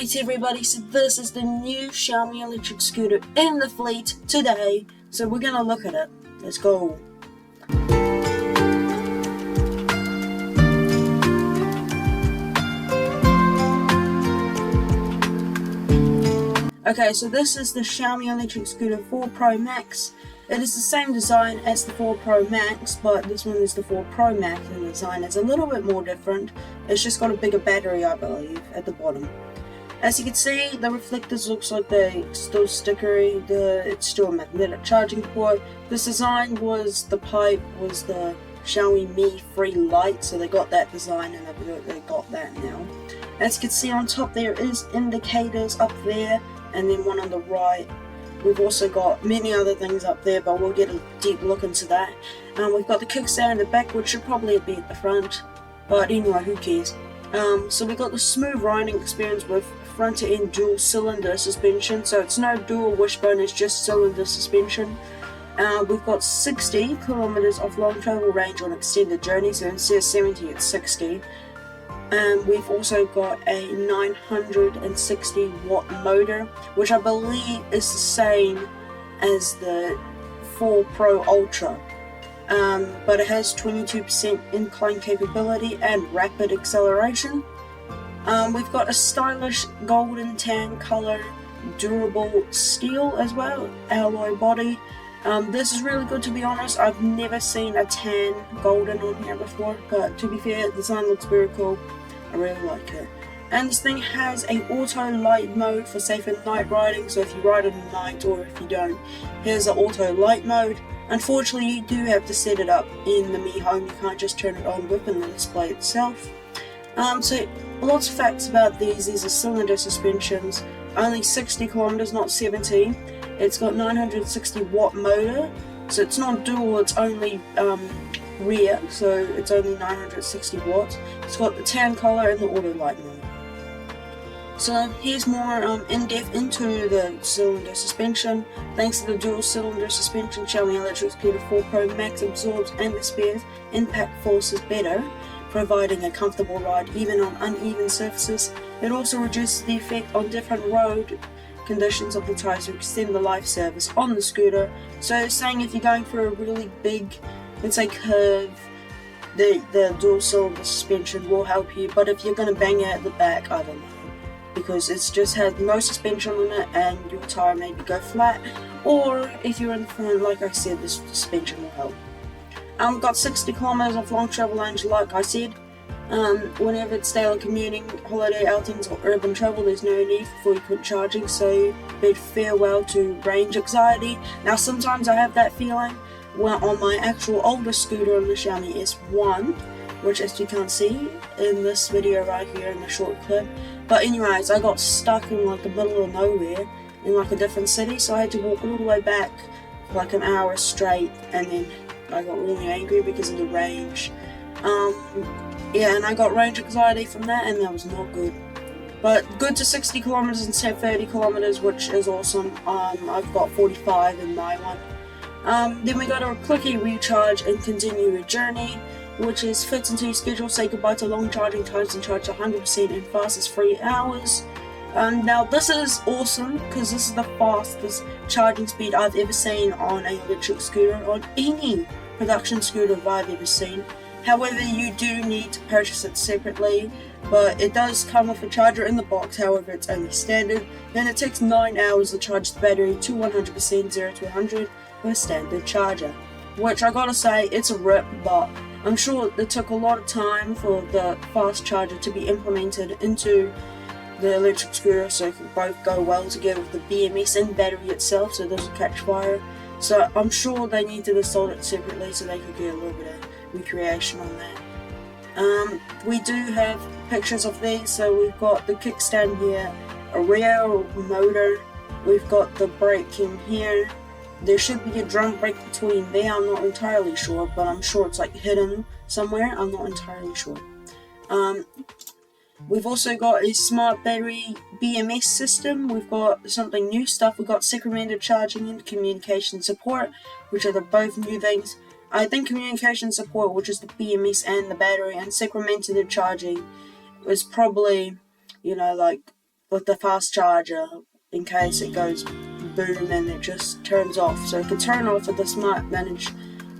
Alright everybody, so this is the new Xiaomi electric scooter in the fleet today, so we're gonna look at it. Let's go. Okay, so this is the Xiaomi electric scooter 4 Pro Max. It is the same design as the 4 Pro Max, but this one is the 4 Pro Max, and the design is a little bit more different. It's just got a bigger battery, I believe, at the bottom. As you can see, the reflectors looks like they still stickery. It's still a magnetic charging port. This design was, the pipe was the Xiaomi Mi Free Lite, so they got that design and they got that now. As you can see on top there is indicators up there, and then one on the right. We've also got many other things up there, but we'll get a deep look into that. We've got the kickstand at the back, which should probably be at the front, but anyway, who cares. So we've got the smooth riding experience with front-to-end dual-cylinder suspension, so it's no dual wishbone, it's just cylinder suspension. We've got 60 kilometers of long travel range on extended journeys, so instead of 70 it's 60. We've also got a 960 watt motor, which I believe is the same as the 4 Pro Ultra, but it has 22% incline capability and rapid acceleration. We've got a stylish golden tan color, durable steel as well, alloy body. This is really good, to be honest. I've never seen a tan golden on here before, but to be fair, the design looks very cool. I really like it. And this thing has a auto light mode for safer night riding, so if you ride it at night or if you don't, here's the auto light mode. Unfortunately, you do have to set it up in the Mi Home, you can't just turn it on within the display itself. So lots of facts about these are cylinder suspensions, only 60 kilometers, not 70. It's got 960 watt motor, so it's not dual, it's only rear, so it's only 960 watts. It's got the tan color and the auto light mode. So here's more in-depth into the cylinder suspension. Thanks to the dual cylinder suspension, Xiaomi electric scooter 4 Pro Max absorbs and disperses impact forces better, providing a comfortable ride even on uneven surfaces. It also reduces the effect on different road conditions of the tires to extend the life service on the scooter. So it's saying if you're going for a really big, let's say, curve, the dual cylinder suspension will help you, but if you're going to bang it at the back, I don't know, because it's just has no suspension on it and your tire maybe go flat, or if you're in the front, like I said, the suspension will help. Got 60 kilometers of long travel range, like I said. Whenever it's daily commuting, holiday outings or urban travel, there's no need for frequent charging, so bid farewell to range anxiety. Now sometimes I have that feeling on my actual older scooter on the Xiaomi S1, which as you can't see in this video right here in the short clip. But anyways, I got stuck in like the middle of nowhere in like a different city, so I had to walk all the way back for like an hour straight, and then I got really angry because of the range. Yeah, and I got range anxiety from that, and that was not good. But good to 60 kilometers instead of 30 kilometers, which is awesome. I've got 45 in my one. Then we got a clicky recharge and continue your journey, which is fits into your schedule. Say goodbye to long charging times and charge 100% in fastest 3 hours. Now this is awesome because this is the fastest charging speed I've ever seen on an electric scooter, on any production scooter I've ever seen. However, you do need to purchase it separately, but it does come with a charger in the box. However, it's only standard, and it takes 9 hours to charge the battery to 100%, 0 to 100 with a standard charger. Which I gotta say, it's a rip, but I'm sure it took a lot of time for the fast charger to be implemented into the electric scooter, so it can both go well together with the BMS and battery itself, so it doesn't catch fire. So I'm sure they need to install it separately so they could get a little bit of recreation on that. We do have pictures of these, so we've got the kickstand here, a rear motor, we've got the brake in here. There should be a drum brake between there, I'm not entirely sure, but I'm sure it's like hidden somewhere, I'm not entirely sure. We've also got a smart battery BMS system. We've got something new stuff. We've got segmented charging and communication support, which are both new things. I think communication support, which is the BMS and the battery, and segmented charging was probably, you know, like with the fast charger in case it goes boom and it just turns off. So it can turn off with the smart managed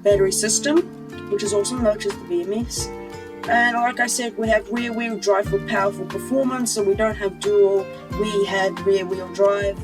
battery system, which is awesome, not just the BMS. And like I said, we have rear wheel drive for powerful performance, so we don't have dual, we had rear wheel drive.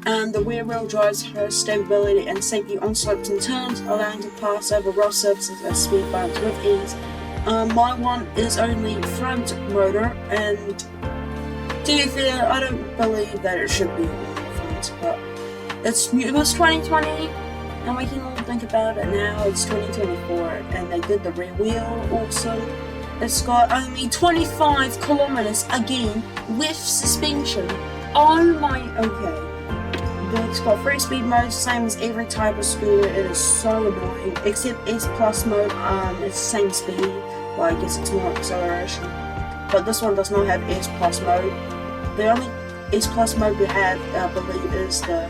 And the rear wheel drive has stability and safety on slopes and turns, allowing to pass over rough surfaces and speed bumps with ease. My one is only front motor, and to be fair, I don't believe that it should be front, but it was 2020, and we can all think about it now. It's 2024, and they did the rear wheel also. It's got only 25 kilometers again with suspension. Oh my, okay. It's got 3 speed modes, same as every type of scooter. It is so annoying, except S Plus mode, it's the same speed, well I guess it's more acceleration. But this one does not have S Plus mode. The only S Plus mode we have, I believe, is the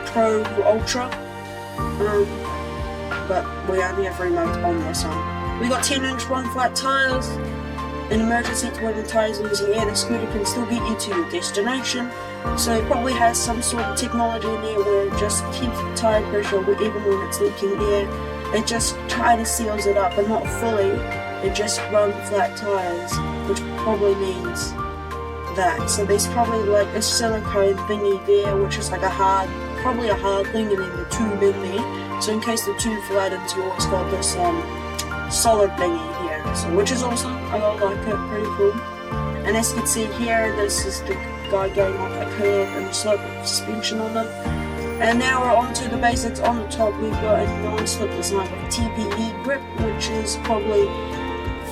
Pro Ultra. But we only have 3 modes on this one. We got 10-inch one flat tires. In emergency when the tires are losing air, the scooter can still get you to your destination. So it probably has some sort of technology in there where it just keeps the tire pressure even when it's leaking air. It just kind of seals it up, but not fully. It just runs flat tires, which probably means that. So there's probably like a silicone thingy there, which is like probably a hard thing, and then the tube in there. So in case the tube flattens, you always got this solid thingy here. So which is awesome. I like it, pretty cool. And as you can see here, this is the guy going off a curve and the slope of suspension on them. And now we're on to the basics. On the top we've got a non-slip design with TPE grip, which is probably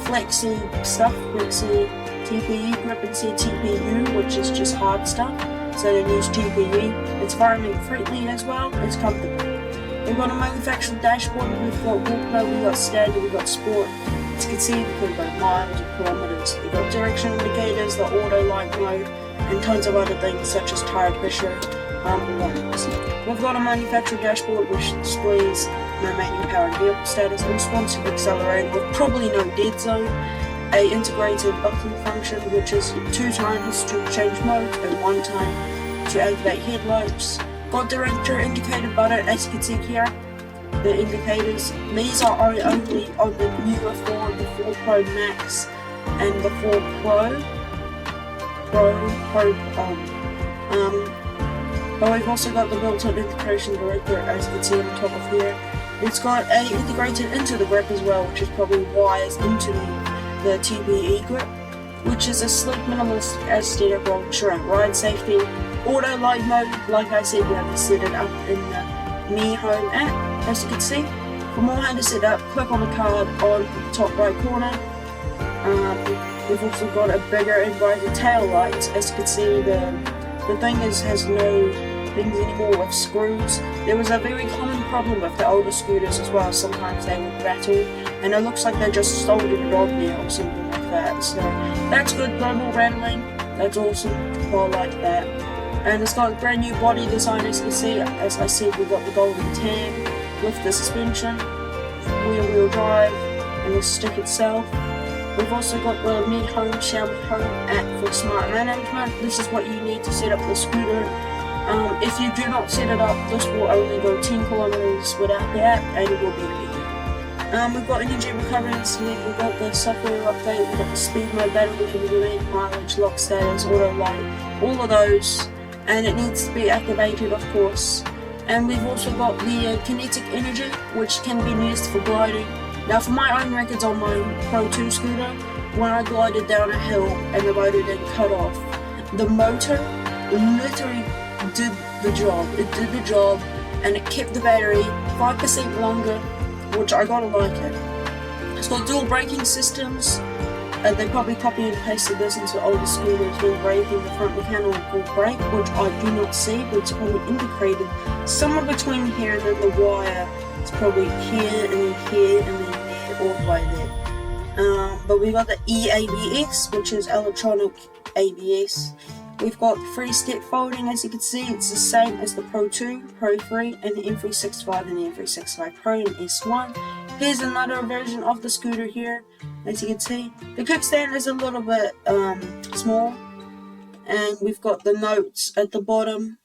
flexi stuff, flexi TPE grip instead of TPU, which is just hard stuff. So they use TPE. It's environment friendly as well, it's comfortable. We've got a manufactured dashboard, we've got walk mode, we've got standard, we've got sport. As you can see, we could go miles and kilometers. We've got direction indicators, the auto light mode, and tons of other things such as tire pressure, warnings. We've got a manufactured dashboard which displays remaining power and vehicle status, a responsive accelerator with probably no dead zone, a integrated button function which is 2 times to change mode and 1 time to activate headlights. Got director indicator button, as you can see here. The indicators, these are only on the newer Ford, the 4 Pro Max and the 4 Pro. But we've also got the built-in integration director, as you can see on the top of here. It's got a integrated into the grip as well, which is probably wires into the TPE grip, which is a sleek minimalist aesthetic while ensuring ride safety. Auto light mode, like I said, you have to set it up in the Mi Home app, as you can see. For more how to set up, click on the card on the top right corner. We've also got a bigger and brighter tail lights. As you can see, the thing has no things anymore with screws. There was a very common problem with the older scooters as well. Sometimes they would rattle, and it looks like they just soldered it on there or something like that. So that's good, no more rattling. That's awesome. I like that. And it's got a brand new body design, as you can see. As I said, we've got the golden tan with the suspension, rear-wheel drive, and the stick itself. We've also got the Mi Home Xiaomi Home app for smart management. This is what you need to set up the scooter. If you do not set it up, this will only go 10 kilometers without the app, and it will be legal. We've got energy recovery incident, we've got the software update, we've got the speed mode, battery remaining mileage, lock status, auto light, all of those, and it needs to be activated, of course. And we've also got the kinetic energy, which can be used for gliding. Now, for my own records on my Pro 2 scooter, when I glided down a hill and the motor then cut off, the motor literally did the job. It did the job, and it kept the battery 5% longer, which I gotta like it. It's got dual braking systems. They probably copy and pasted this into older scooters when braking the front mechanical brake, which I do not see, but it's probably integrated somewhere between here and then the wire. It's probably here and then here and then there, all the way there. But we've got the EABS, which is electronic ABS. We've got 3-step folding, as you can see. It's the same as the Pro 2, Pro 3, and the M365 and the M365 Pro and S1. Here's another version of the scooter here, as you can see. The kickstand is a little bit small, and we've got the notes at the bottom.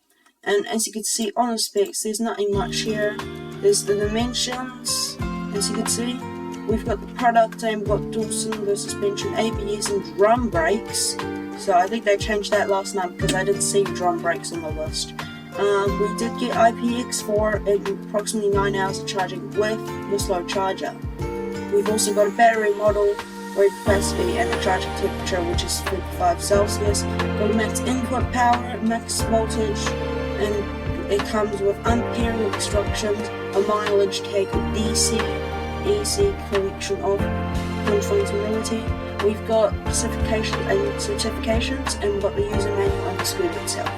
And as you can see on the specs, there's nothing much here. There's the dimensions, as you can see. We've got the product name, we've got dual cylinder suspension, ABS and drum brakes. So I think they changed that last night because I didn't see drum brakes on the list. We did get IPX4 and approximately 9 hours of charging with the slow charger. We've also got a battery model, weight capacity and a charging temperature which is 55 Celsius. Got a max input power, max voltage, and it comes with unpairing instructions, a mileage tag of DC, AC collection of 120. We've got specifications and certifications, and we've got the user manual on the scooter itself.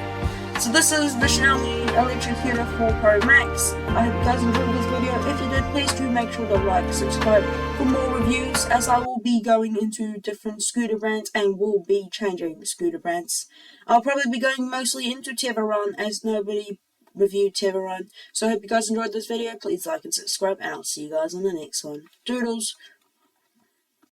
So this is the Xiaomi Electric Scooter 4 Pro Max. I hope you guys enjoyed this video. If you did, please do make sure to like, subscribe for more reviews, as I will be going into different scooter brands and will be changing scooter brands. I'll probably be going mostly into Tevaron, as nobody reviewed Tevaron. So I hope you guys enjoyed this video. Please like and subscribe, and I'll see you guys on the next one. Doodles!